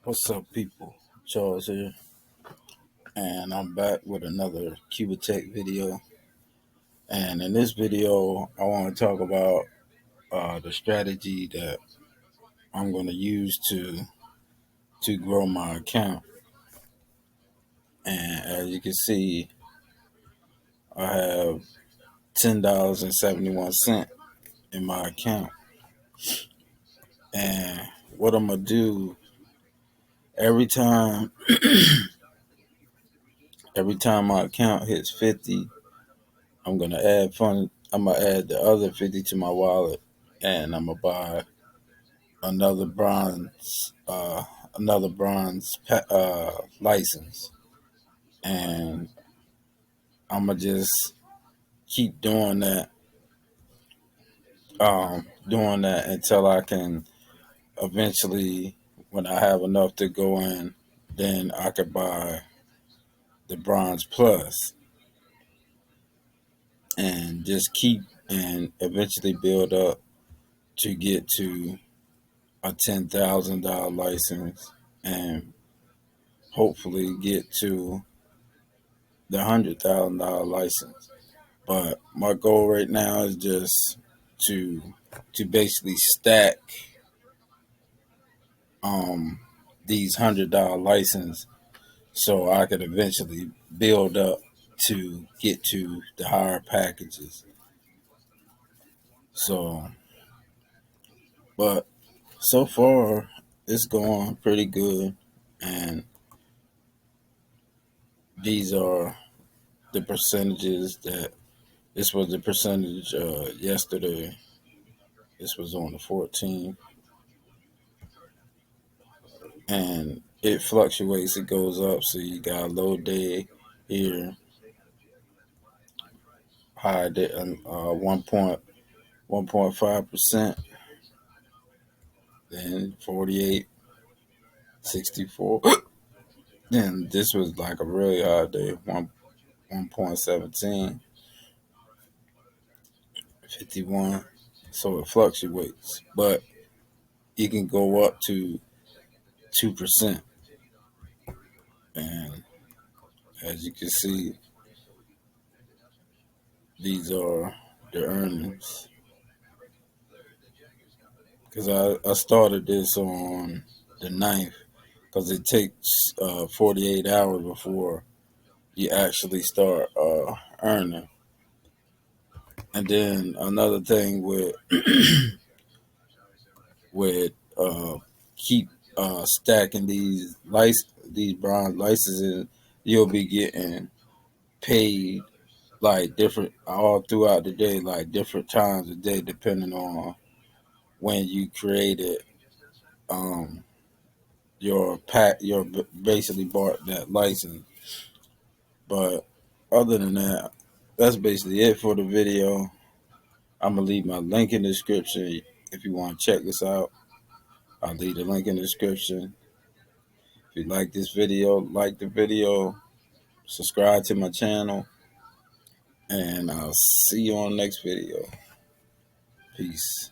What's up, people? Charles here, and I'm back with another Qubittech video. And in this video, I want to talk about the strategy that I'm going to use to grow my account. And as you can see, I have $10.71 in my account. And what I'm gonna do every time, every time my account hits 50, I'm gonna add fund. I'm gonna add the other 50 to my wallet, and I'm gonna buy another bronze, license, and I'm gonna just keep doing that until I can eventually, when I have enough to go in, then I could buy the bronze plus, and just keep and eventually build up to get to a $10,000 license, and hopefully get to the $100,000 license. But my goal right now is just to to basically stack um these $100 license so I could eventually build up to get to the higher packages. So, but so far it's going pretty good, and these are the percentages that this was the percentage yesterday. This was on the 14th, and it fluctuates. It goes up. So you got a low day here, high day, 1.5%, then 48, 64. Then this was like a really high day, 1.17, 51. So it fluctuates, but it can go up to 2%. And as you can see, these are the earnings. Because I started this on the 9th, because it takes 48 hours before you actually start earning. And then another thing with keep stacking these bronze licenses, you'll be getting paid like different all throughout the day, like different times a day, depending on when you created your basically bought that license. But other than that, that's basically it for the video. I'm gonna leave my link in the description if you want to check this out. I'll leave the link in the description. If you like this video, like the video, subscribe to my channel, and I'll see you on the next video. Peace.